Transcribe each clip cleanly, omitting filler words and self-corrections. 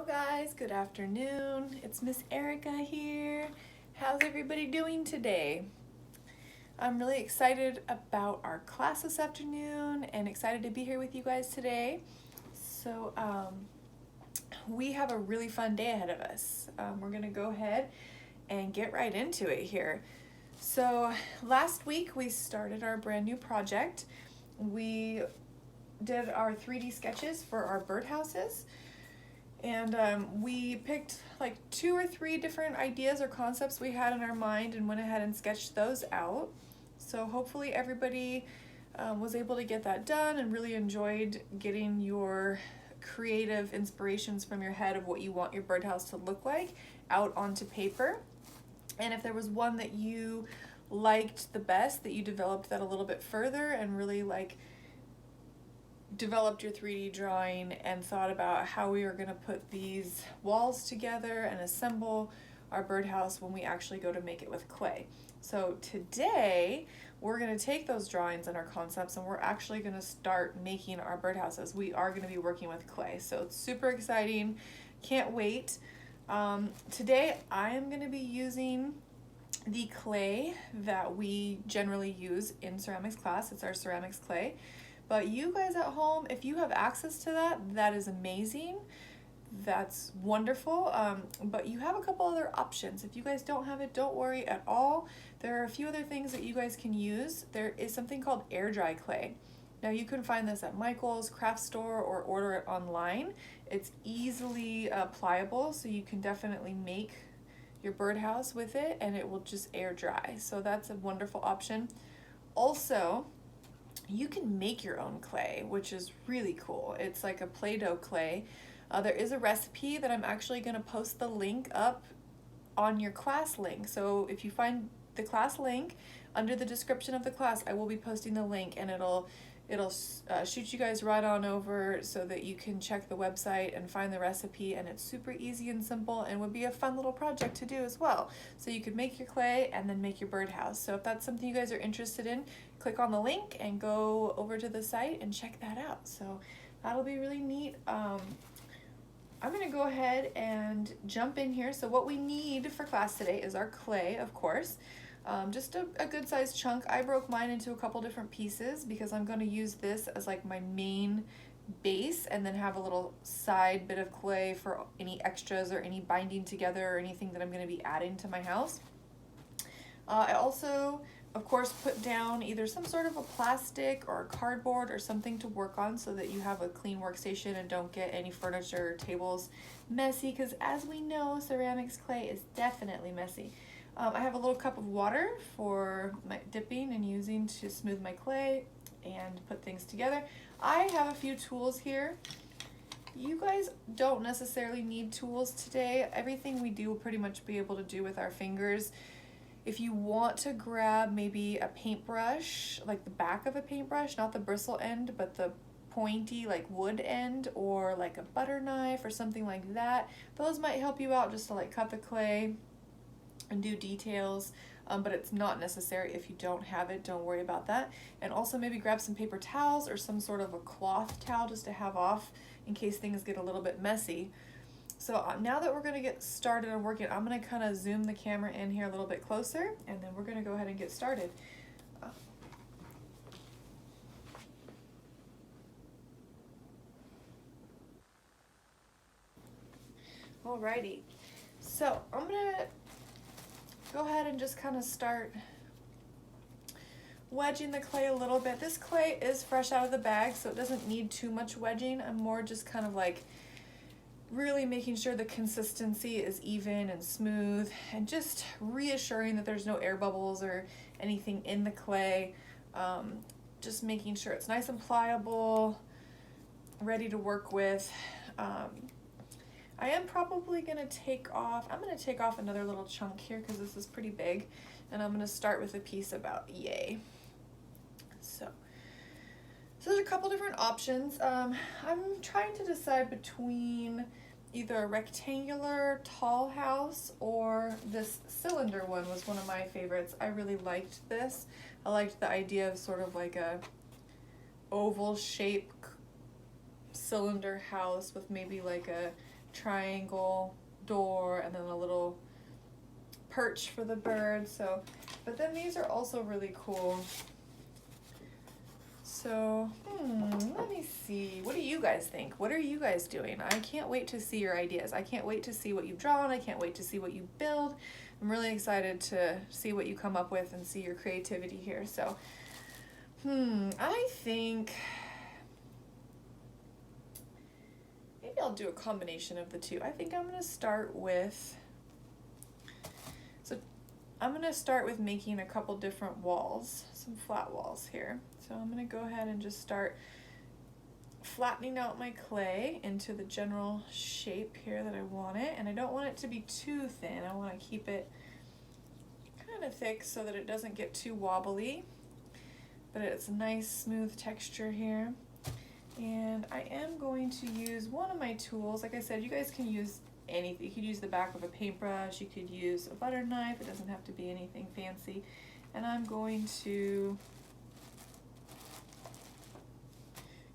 Hello guys, good afternoon. It's Miss Erica here. How's everybody doing today? I'm really excited about our class this afternoon and excited to be here with you guys today. So we have a really fun day ahead of us. We're gonna go ahead and get right into it here. So last week we started our brand new project. We did our 3D sketches for our birdhouses. And we picked like 2 or 3 different ideas or concepts we had in our mind and went ahead and sketched those out. So hopefully everybody was able to get that done and really enjoyed getting your creative inspirations from your head of what you want your birdhouse to look like out onto paper. And if there was one that you liked the best, that you developed that a little bit further and really developed your 3D drawing and thought about how we are going to put these walls together and assemble our birdhouse when we actually go to make it with clay. So today we're going to take those drawings and our concepts and we're actually going to start making our birdhouses. We are going to be working with clay, so it's super exciting. Can't wait. Today I am going to be using the clay that we generally use in ceramics class. It's our ceramics clay. But you guys at home, if you have access to that, that is amazing. That's wonderful. But you have a couple other options. If you guys don't have it, don't worry at all. There are a few other things that you guys can use. There is something called air dry clay. Now you can find this at Michael's craft store or order it online. It's easily pliable, so you can definitely make your birdhouse with it and it will just air dry. So that's a wonderful option. Also, you can make your own clay, which is really cool. It's like a Play-Doh clay. There is a recipe that I'm actually going to post the link up on your class link. So if you find the class link under the description of the class, I will be posting the link and it'll shoot you guys right on over so that you can check the website and find the recipe, and it's super easy and simple and would be a fun little project to do as well. So you could make your clay and then make your birdhouse. So if that's something you guys are interested in, click on the link and go over to the site and check that out. So that'll be really neat. I'm gonna go ahead and jump in here. So what we need for class today is our clay, of course. Just a good sized chunk. I broke mine into a couple different pieces because I'm going to use this as like my main base and then have a little side bit of clay for any extras or any binding together or anything that I'm going to be adding to my house. I also, of course, put down either some sort of a plastic or a cardboard or something to work on so that you have a clean workstation and don't get any furniture or tables messy, because as we know, ceramics clay is definitely messy. I have a little cup of water for my dipping and using to smooth my clay and put things together. I have a few tools here. You guys don't necessarily need tools today. Everything we do will pretty much be able to do with our fingers. If you want to grab maybe a paintbrush, like the back of a paintbrush, not the bristle end, but the pointy like wood end, or like a butter knife or something like that, those might help you out just to like cut the clay and do details, but it's not necessary if you don't have it. Don't worry about that. And also maybe grab some paper towels or some sort of a cloth towel just to have off in case things get a little bit messy. So now that we're going to get started on working, I'm going to kind of zoom the camera in here a little bit closer, and then we're going to go ahead and get started. Alrighty, so I'm going to go ahead and just kind of start wedging the clay a little bit. This clay is fresh out of the bag, so it doesn't need too much wedging. I'm more just kind of like really making sure the consistency is even and smooth and just reassuring that there's no air bubbles or anything in the clay. Just making sure it's nice and pliable, ready to work with. I am probably going to take off another little chunk here because this is pretty big, and I'm going to start with a piece about yay. So there's a couple different options. I'm trying to decide between either a rectangular tall house or this cylinder one was one of my favorites. I really liked this. I liked the idea of sort of like a oval shape cylinder house with maybe like a triangle door and then a little perch for the bird. So, but then these are also really cool. So, let me see. What do you guys think? What are you guys doing? I can't wait to see your ideas. I can't wait to see what you've drawn. I can't wait to see what you build. I'm really excited to see what you come up with and see your creativity here. So, I think maybe I'll do a combination of the two. I think I'm gonna start with, making a couple different walls, some flat walls here. So I'm gonna go ahead and just start flattening out my clay into the general shape here that I want it. And I don't want it to be too thin. I wanna keep it kind of thick so that it doesn't get too wobbly, but it's a nice smooth texture here. And I am going to use one of my tools. Like I said, you guys can use anything. You could use the back of a paintbrush, you could use a butter knife, it doesn't have to be anything fancy. And I'm going to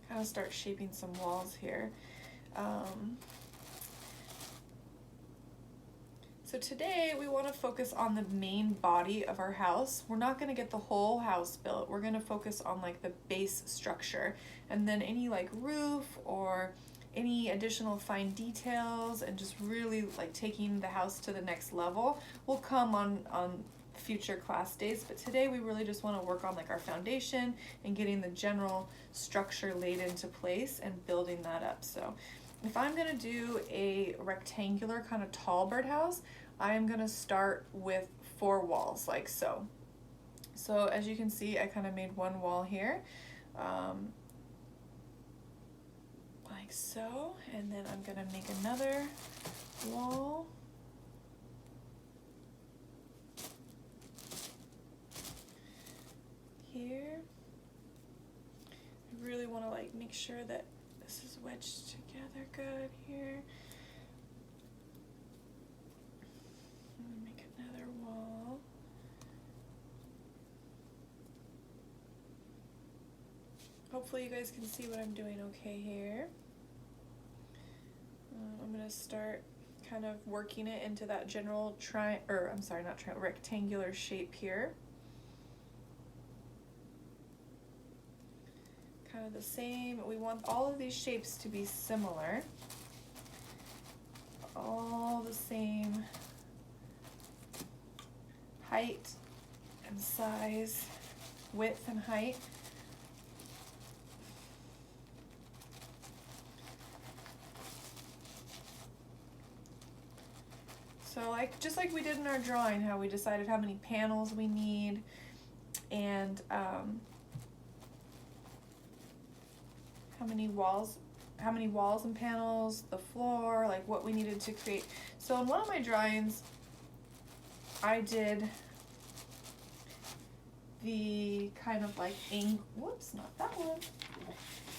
kind of start shaping some walls here. So today we want to focus on the main body of our house. We're not going to get the whole house built. We're going to focus on like the base structure, and then any like roof or any additional fine details and just really like taking the house to the next level will come on future class days. But today we really just want to work on like our foundation and getting the general structure laid into place and building that up. So if I'm going to do a rectangular kind of tall birdhouse, I'm going to start with 4 walls like so. So as you can see, I kind of made one wall here, like so, and then I'm going to make another wall. Here. I really want to like make sure that this is wedged together good here. I'm gonna make another wall. Hopefully you guys can see what I'm doing okay here. I'm gonna start kind of working it into that general rectangular shape here. Kind of the same. We want all of these shapes to be similar, all the same height and size, width and height. So like just like we did in our drawing, how we decided how many panels we need and how many walls and panels, the floor, like what we needed to create. So in one of my drawings, I did the kind of like not that one.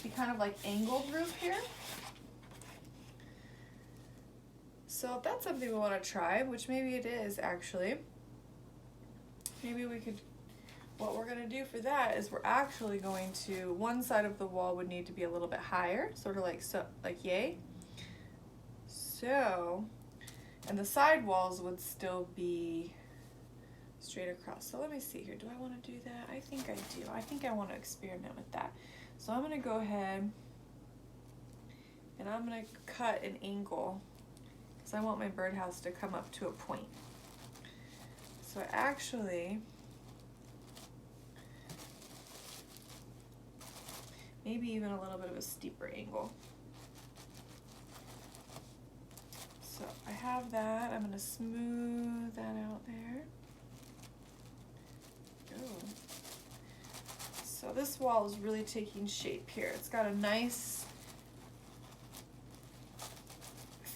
The kind of like angled roof here. So if that's something we want to try, which maybe it is actually, maybe we could, what we're going to do for that is we're actually going to, one side of the wall would need to be a little bit higher, sort of like so, like yay. So, and the side walls would still be straight across. So let me see here. Do I want to do that? I think I do. I think I want to experiment with that. So I'm going to go ahead and I'm going to cut an angle because I want my birdhouse to come up to a point. So actually, maybe even a little bit of a steeper angle. So I have that. I'm going to smooth that out there. Ooh. So this wall is really taking shape here. It's got a nice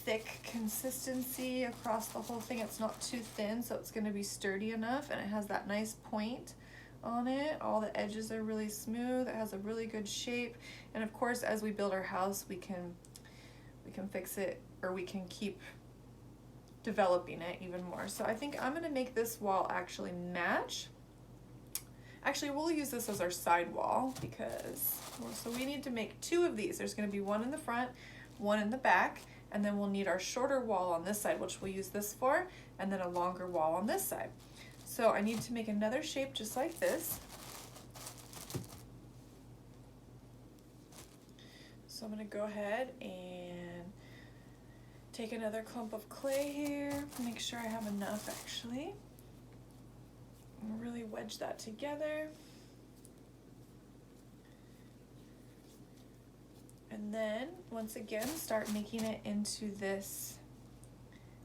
thick consistency across the whole thing. It's not too thin, so it's going to be sturdy enough, and it has that nice point on it. All the edges are really smooth. It has a really good shape, and of course as we build our house we can fix it, or we can keep developing it even more. So I think I'm going to make this wall actually match. Actually, we'll use this as our side wall because, so we need to make 2 of these. There's going to be one in the front, one in the back, and then we'll need our shorter wall on this side, which we'll use this for, and then a longer wall on this side. So I need to make another shape just like this. So I'm gonna go ahead and take another clump of clay here, make sure I have enough actually. And really wedge that together. And then, once again, start making it into this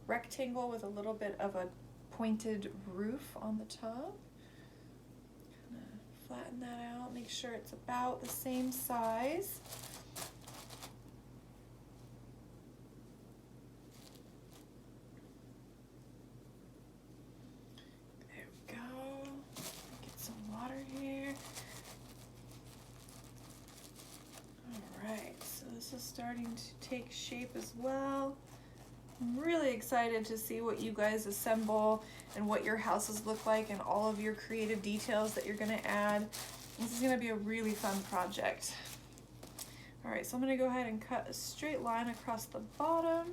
rectangle with a little bit of a pointed roof on the top. Kind of flatten that out, make sure it's about the same size. There we go. Get some water here. Alright, so this is starting to take shape as well. I'm really excited to see what you guys assemble and what your houses look like and all of your creative details that you're going to add. This is going to be a really fun project. Alright, so I'm going to go ahead and cut a straight line across the bottom.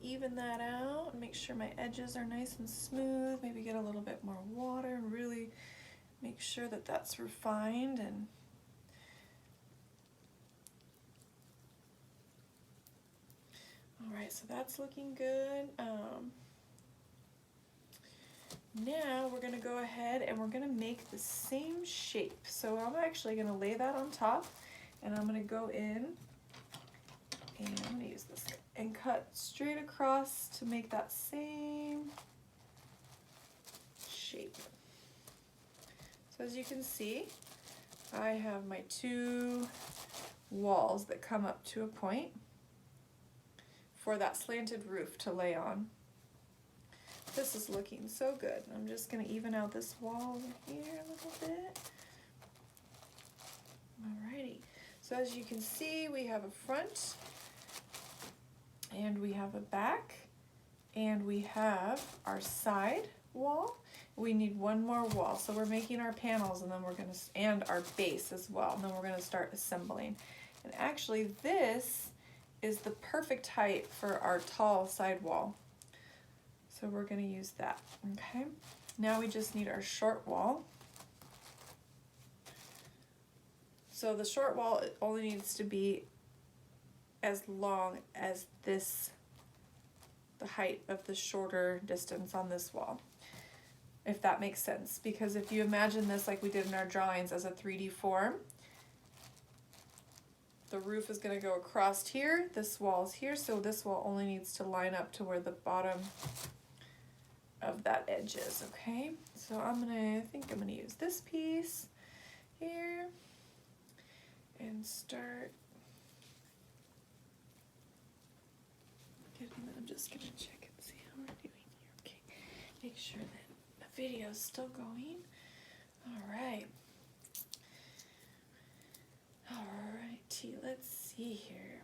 Even that out and make sure my edges are nice and smooth. Maybe get a little bit more water and really make sure that that's refined. And all right, so that's looking good. Now we're gonna go ahead and we're gonna make the same shape. So I'm actually gonna lay that on top and I'm gonna go in and I'm gonna use this and cut straight across to make that same shape. So as you can see, I have my two walls that come up to a point for that slanted roof to lay on. This is looking so good. I'm just gonna even out this wall over here a little bit. Alrighty, so as you can see, we have a front, and we have a back, and we have our side wall. We need one more wall, so we're making our panels, and then we're gonna, and our base as well, and then we're gonna start assembling. And actually this is the perfect height for our tall side wall. So we're gonna use that, okay? Now we just need our short wall. So the short wall only needs to be as long as this, the height of the shorter distance on this wall, if that makes sense. Because if you imagine this like we did in our drawings as a 3D form, the roof is going to go across here, this wall is here, so this wall only needs to line up to where the bottom of that edge is, okay? So I think I'm gonna use this piece here and start. I'm just gonna check and see how we're doing here. Okay, make sure that the video is still going. Alright. Alrighty, let's see here.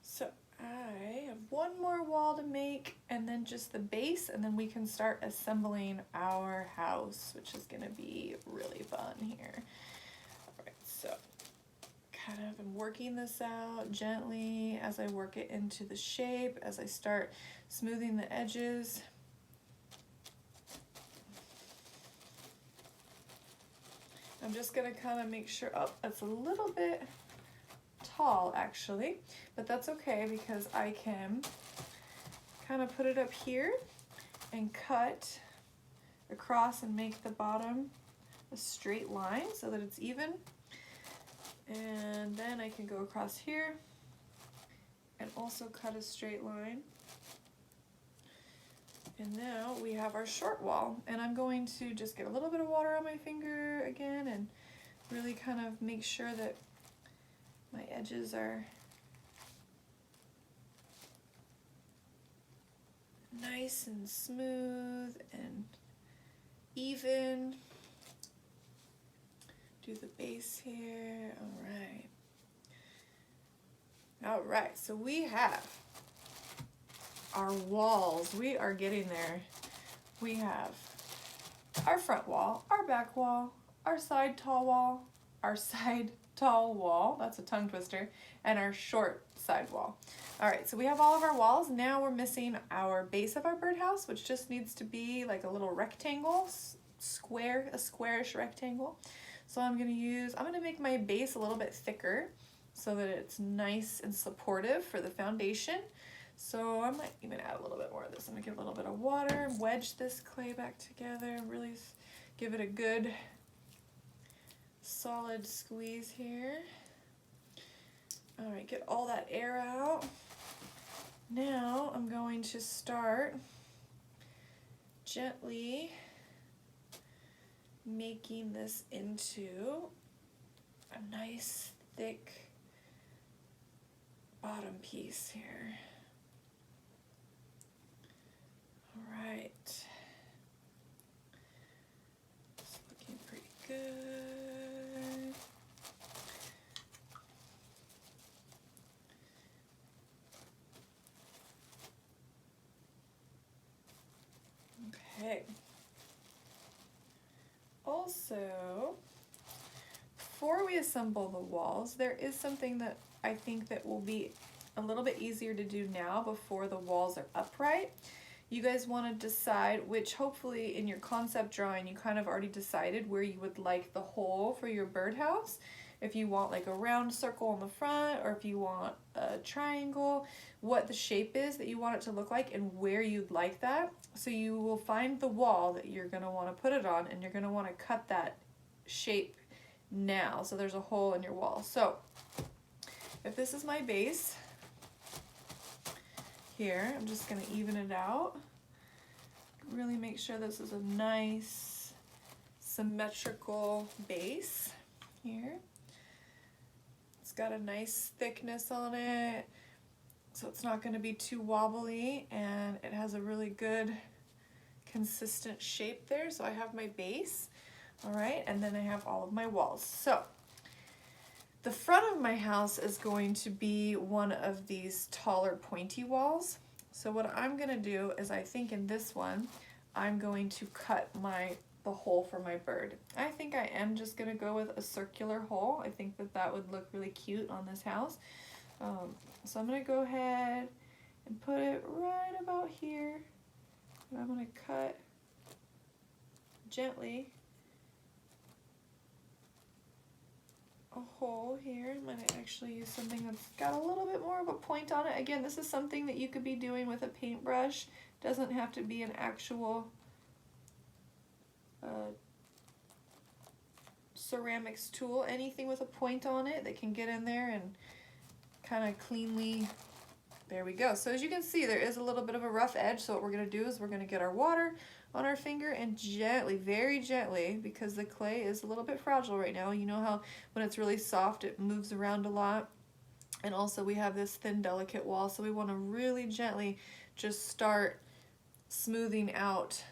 So I have one more wall to make and then just the base, and then we can start assembling our house, which is gonna be really fun here. Alright, so kind of I'm working this out gently as I work it into the shape, as I start smoothing the edges. I'm just gonna kind of make sure, oh, that's a little bit tall actually, but that's okay because I can kind of put it up here and cut across and make the bottom a straight line so that it's even. And then I can go across here and also cut a straight line. And now we have our short wall, and I'm going to just get a little bit of water on my finger again and really kind of make sure that my edges are nice and smooth and even. Do the base here. All All right, so we have our walls. We are getting there. We have our front wall, our back wall, our side tall wall, our side tall wall, that's a tongue twister, and our short side wall. All right, so we have all of our walls. Now we're missing our base of our birdhouse, which just needs to be like a little rectangle, a squarish rectangle. So I'm gonna make my base a little bit thicker so that it's nice and supportive for the foundation. So I might even add a little bit more of this. I'm gonna give a little bit of water, wedge this clay back together, really give it a good solid squeeze here. All right, get all that air out. Now I'm going to start gently making this into a nice thick bottom piece here. All right, it's looking pretty good. Okay. Also, before we assemble the walls, there is something that I think that will be a little bit easier to do now before the walls are upright. You guys want to decide which, hopefully in your concept drawing, you kind of already decided where you would like the hole for your birdhouse. If you want like a round circle in the front, or if you want a triangle, what the shape is that you want it to look like and where you'd like that. So you will find the wall that you're going to want to put it on, and you're going to want to cut that shape now so there's a hole in your wall. So if this is my base here, I'm just going to even it out. Really make sure this is a nice symmetrical base here. It's got a nice thickness on it, so it's not going to be too wobbly, and it has a really good consistent shape there. So I have my base, all right, and then I have all of my walls. So the front of my house is going to be one of these taller pointy walls. So what I'm going to do is, I think in this one, I'm going to cut the hole for my bird. I think I am just going to go with a circular hole. I think that that would look really cute on this house. So I'm going to go ahead and put it right about here. And I'm going to cut gently a hole here. I'm going to actually use something that's got a little bit more of a point on it. Again, this is something that you could be doing with a paintbrush. Doesn't have to be an actual ceramics tool. Anything with a point on it that can get in there and kind of cleanly, there we go. So as you can see, there is a little bit of a rough edge. So what we're going to do is we're going to get our water on our finger and gently, very gently, because the clay is a little bit fragile right now. You know how when it's really soft, it moves around a lot. And also we have this thin, delicate wall. So we want to really gently just start smoothing out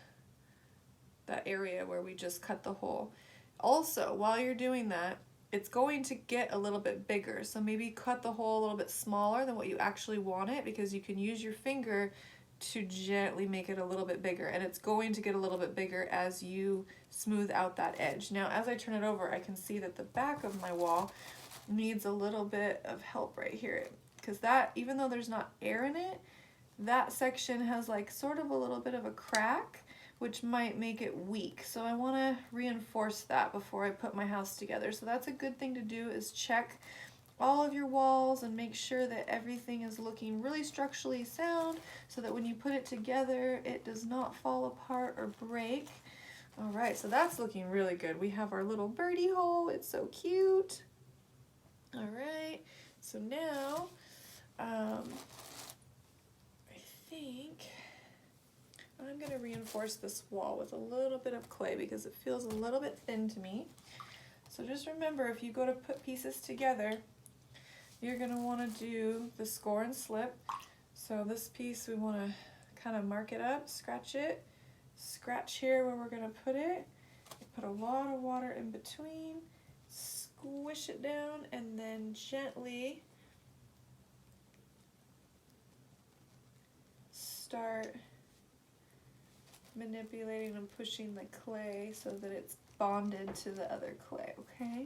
that area where we just cut the hole. Also, while you're doing that, it's going to get a little bit bigger. So maybe cut the hole a little bit smaller than what you actually want it, because you can use your finger to gently make it a little bit bigger, and it's going to get a little bit bigger as you smooth out that edge. Now, as I turn it over, I can see that the back of my wall needs a little bit of help right here, because that, even though there's not air in it, that section has like sort of a little bit of a crack, which might make it weak. So I want to reinforce that before I put my house together. So that's a good thing to do, is check all of your walls and make sure that everything is looking really structurally sound, so that when you put it together, it does not fall apart or break. All right, so that's looking really good. We have our little birdie hole. It's so cute. All right, so now I think I'm going to reinforce this wall with a little bit of clay because it feels a little bit thin to me. So just remember, if you go to put pieces together, you're going to want to do the score and slip. So this piece, we want to kind of mark it up, scratch it, scratch here where we're going to put it, put a lot of water in between, squish it down, and then gently start manipulating and pushing the clay so that it's bonded to the other clay, okay?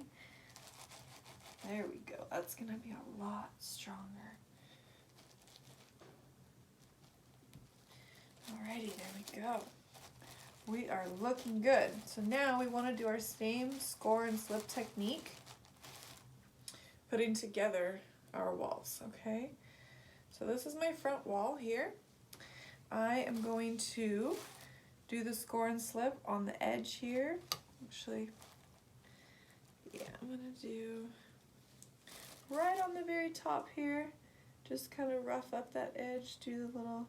There we go. That's gonna be a lot stronger. Alrighty, there we go. We are looking good. So now we want to do our same score and slip technique, putting together our walls, okay? So this is my front wall here. I am going to do the score and slip on the edge here. Actually, yeah, I'm gonna do right on the very top here. Just kind of rough up that edge, do the little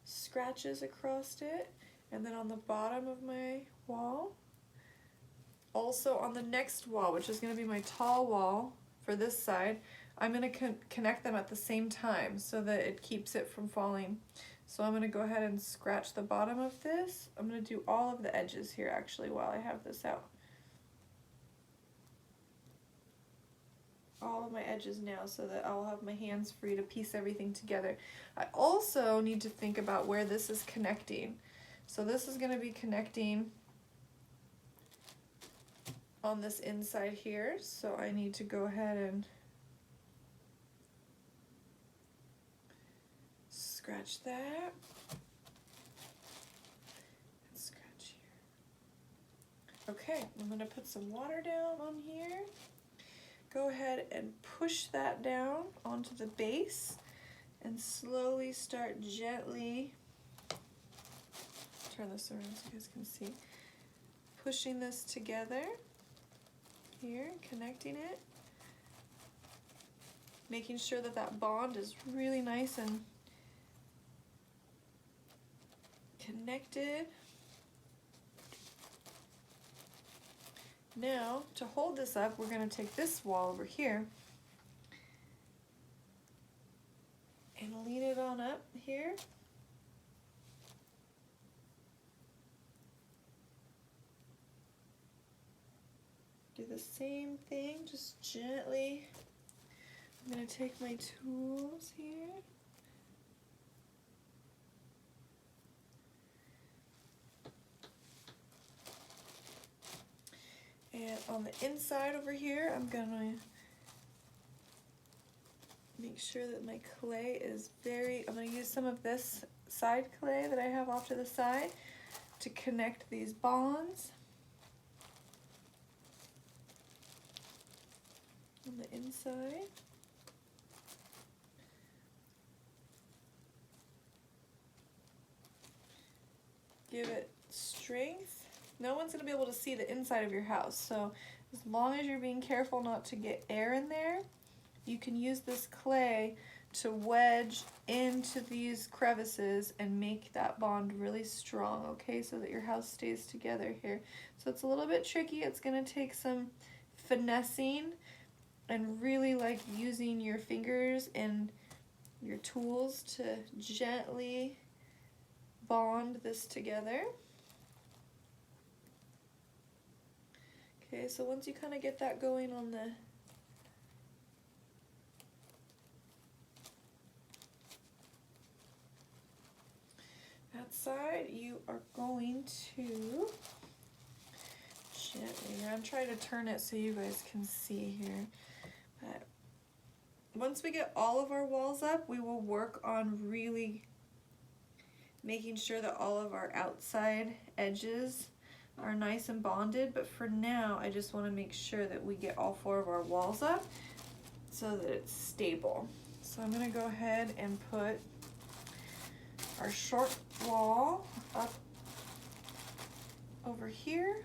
scratches across it. And then on the bottom of my wall, also on the next wall, which is gonna be my tall wall for this side, I'm gonna connect them at the same time so that it keeps it from falling. So I'm gonna go ahead and scratch the bottom of this. I'm gonna do all of the edges here actually while I have this out. All of my edges now so that I'll have my hands free to piece everything together. I also need to think about where this is connecting. So this is gonna be connecting on this inside here. So I need to go ahead and scratch that. And scratch here. Okay, I'm gonna put some water down on here. Go ahead and push that down onto the base and slowly start gently, turn this around so you guys can see, pushing this together here, connecting it, making sure that that bond is really nice and connected. Now, to hold this up, we're going to take this wall over here and lean it on up here. Do the same thing, just gently. I'm going to take my tools here. And on the inside over here, I'm gonna make sure that my clay is I'm gonna use some of this side clay that I have off to the side to connect these bonds on the inside. Give it strength. No one's gonna be able to see the inside of your house, so as long as you're being careful not to get air in there, you can use this clay to wedge into these crevices and make that bond really strong, okay, so that your house stays together here. So it's a little bit tricky. It's gonna take some finessing and really like using your fingers and your tools to gently bond this together. Okay, so once you kind of get that going on that side, you are going to gently, I'm trying to turn it so you guys can see here. But once we get all of our walls up, we will work on really making sure that all of our outside edges are nice and bonded, but for now I just want to make sure that we get all 4 of our walls up so that it's stable. So I'm going to go ahead and put our short wall up over here.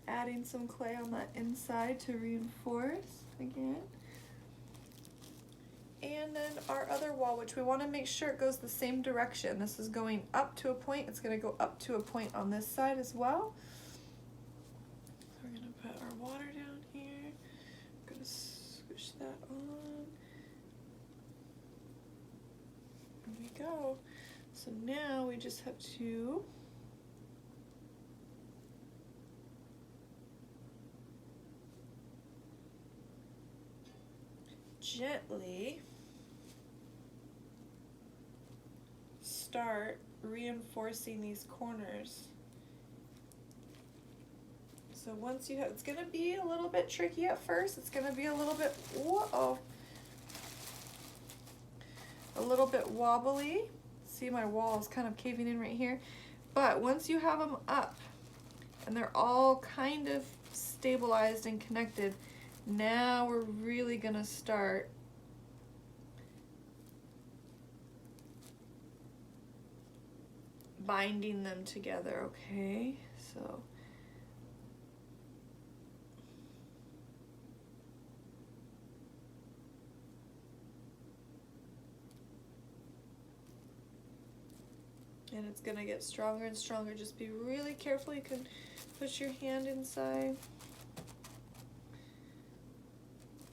Adding some clay on that inside to reinforce again. And then our other wall, which we want to make sure it goes the same direction. This is going up to a point. It's going to go up to a point on this side as well. So we're going to put our water down here. I'm going to push that on. There we go. So now we just have to gently start reinforcing these corners. So once you have, it's gonna be a little bit tricky at first. It's gonna be a little bit, whoa, a little bit wobbly. See, my wall is kind of caving in right here. But once you have them up and they're all kind of stabilized and connected, now we're really gonna start binding them together, okay? So and it's gonna get stronger and stronger. Just be really careful. You can push your hand inside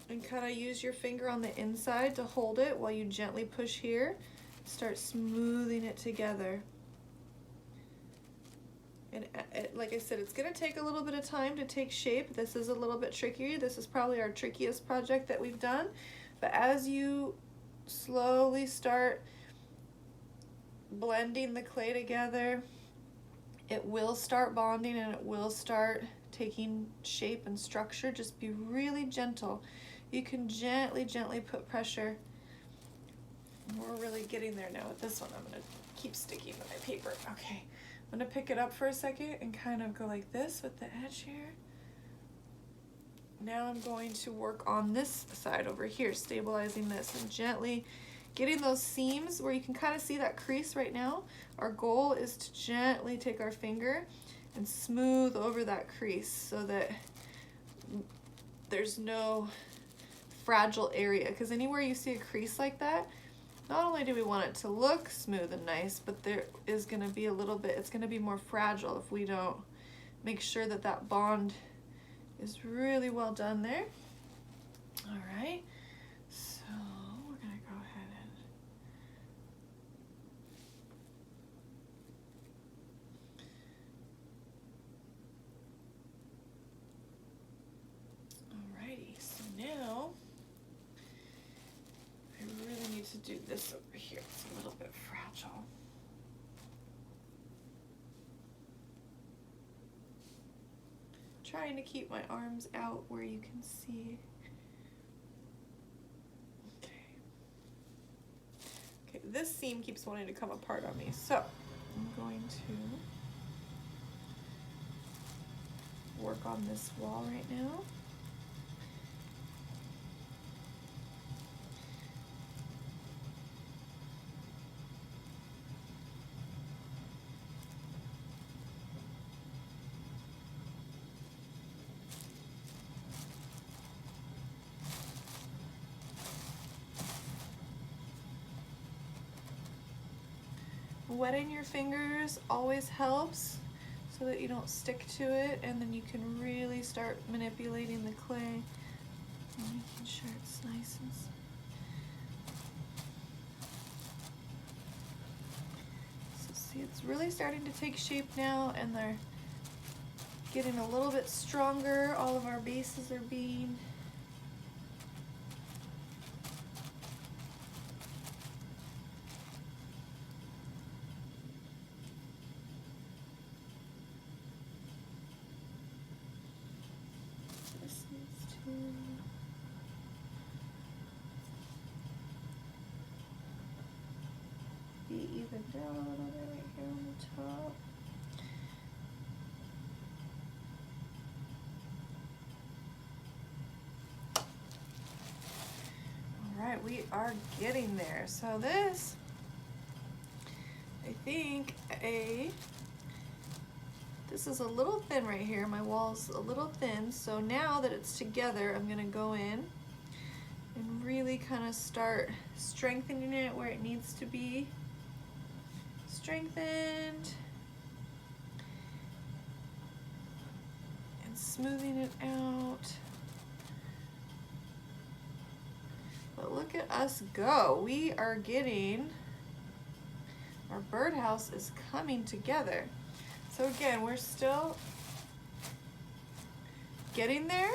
and kind of use your finger on the inside to hold it while you gently push here. Start smoothing it together. And like I said, it's gonna take a little bit of time to take shape. This is a little bit trickier. This is probably our trickiest project that we've done. But as you slowly start blending the clay together, it will start bonding and it will start taking shape and structure. Just be really gentle. You can gently put pressure. We're really getting there now with this one. I'm gonna keep sticking to my paper. Okay, I'm gonna pick it up for a second and kind of go like this with the edge here. Now I'm going to work on this side over here, stabilizing this and gently getting those seams where you can kind of see that crease right now. Our goal is to gently take our finger and smooth over that crease so that there's no fragile area, because anywhere you see a crease like that, not only do we want it to look smooth and nice, but there is going to be a little bit, it's going to be more fragile if we don't make sure that that bond is really well done there. All right, so we're going to go ahead and alrighty, so now I really need to do this over here. It's a little bit fragile. Trying to keep my arms out where you can see. Okay. Okay, this seam keeps wanting to come apart on me, so I'm going to work on this wall right now. Wetting your fingers always helps so that you don't stick to it, and then you can really start manipulating the clay and making sure it's nice and so see, it's really starting to take shape now, and they're getting a little bit stronger. All of our bases are being even down a little bit right here on the top. All right, we are getting there. So this, I think this is a little thin right here. My wall's a little thin. So now that it's together, I'm gonna go in and really kind of start strengthening it where it needs to be strengthened and smoothing it out. But look at us go. We are getting, our birdhouse is coming together. So again, we're still getting there.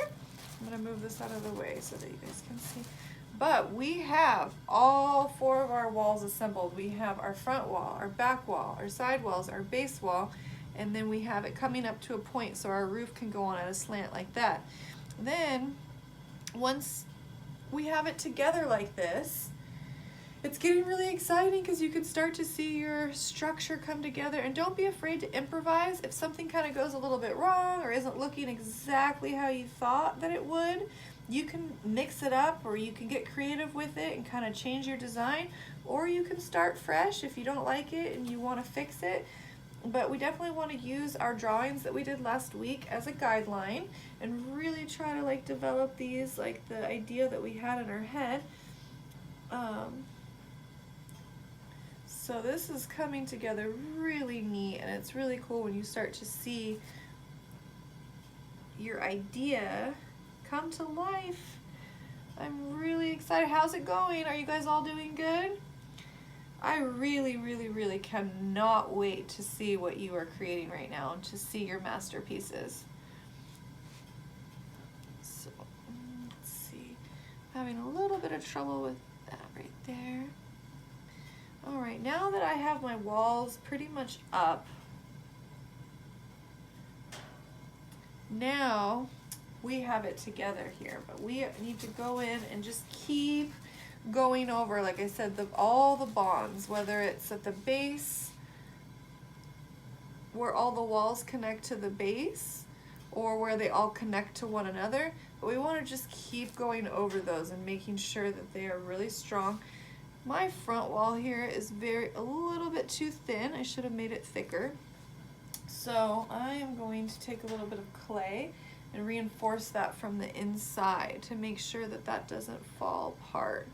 I'm gonna move this out of the way so that you guys can see. But we have all 4 of our walls assembled. We have our front wall, our back wall, our side walls, our base wall, and then we have it coming up to a point so our roof can go on at a slant like that. Then, once we have it together like this, it's getting really exciting because you can start to see your structure come together. And don't be afraid to improvise. If something kind of goes a little bit wrong or isn't looking exactly how you thought that it would, you can mix it up, or you can get creative with it and kind of change your design, or you can start fresh if you don't like it and you want to fix it. But we definitely want to use our drawings that we did last week as a guideline and really try to like develop these, like the idea that we had in our head. So this is coming together really neat, and it's really cool when you start to see your idea come to life. I'm really excited. How's it going? Are you guys all doing good? I really cannot wait to see what you are creating right now and to see your masterpieces. So let's see. I'm having a little bit of trouble with that right there. All right, now that I have my walls pretty much up, now we have it together here, but we need to go in and just keep going over, like I said, all the bonds, whether it's at the base where all the walls connect to the base or where they all connect to one another. But we want to just keep going over those and making sure that they are really strong. My front wall here is a little bit too thin. I should have made it thicker. So I am going to take a little bit of clay and reinforce that from the inside to make sure that that doesn't fall apart.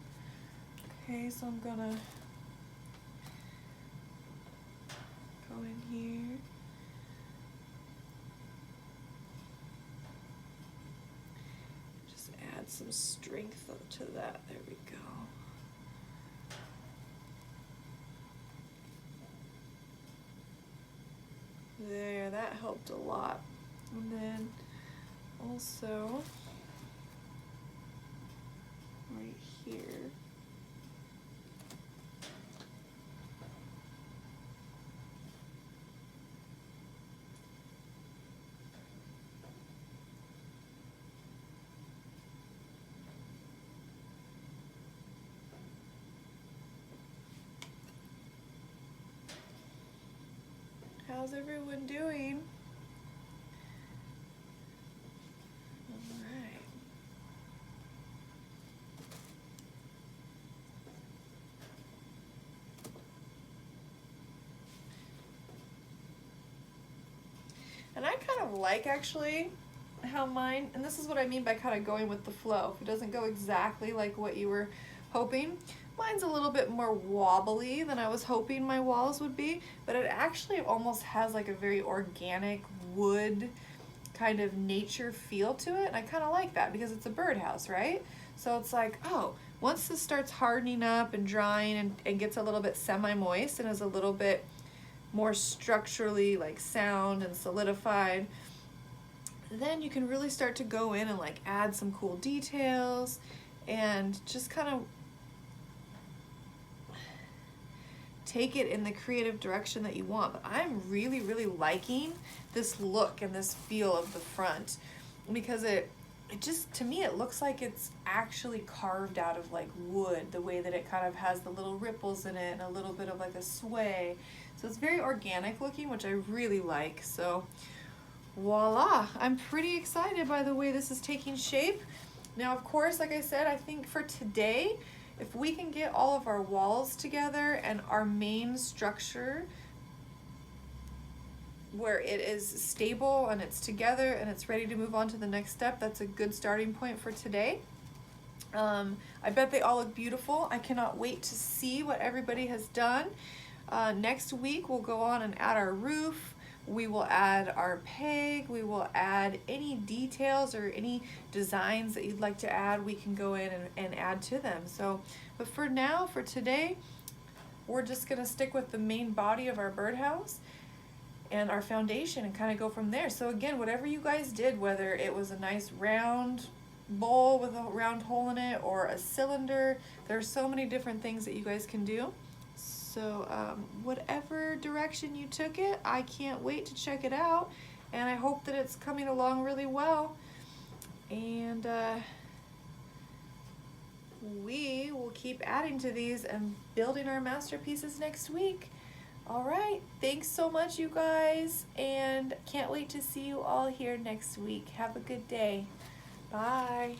Okay, so I'm gonna go in here. Just add some strength to that. There we go. There, that helped a lot. And then also right here, how's everyone doing? All right. And I kind of like actually how mine, and this is what I mean by kind of going with the flow. If it doesn't go exactly like what you were hoping, mine's a little bit more wobbly than I was hoping my walls would be, but it actually almost has like a very organic wood kind of nature feel to it. And I kind of like that because it's a birdhouse, right? So it's like, oh, once this starts hardening up and drying and gets a little bit semi-moist and is a little bit more structurally like sound and solidified, then you can really start to go in and like add some cool details and just kind of take it in the creative direction that you want. But I'm really liking this look and this feel of the front because it just, to me, it looks like it's actually carved out of like wood, the way that it kind of has the little ripples in it and a little bit of like a sway. So it's very organic looking, which I really like. So voila, I'm pretty excited by the way this is taking shape. Now, of course, like I said, I think for today, if we can get all of our walls together and our main structure where it is stable and it's together and it's ready to move on to the next step, that's a good starting point for today. I bet they all look beautiful. I cannot wait to see what everybody has done. Next week, we'll go on and add our roof. We will add our peg, we will add any details or any designs that you'd like to add, we can go in and add to them. So, but for now, for today, we're just gonna stick with the main body of our birdhouse and our foundation and kind of go from there. So again, whatever you guys did, whether it was a nice round bowl with a round hole in it or a cylinder, there's so many different things that you guys can do. So whatever direction you took it, I can't wait to check it out, and I hope that it's coming along really well. And we will keep adding to these and building our masterpieces next week. All right, thanks so much, you guys, and can't wait to see you all here next week. Have a good day. Bye.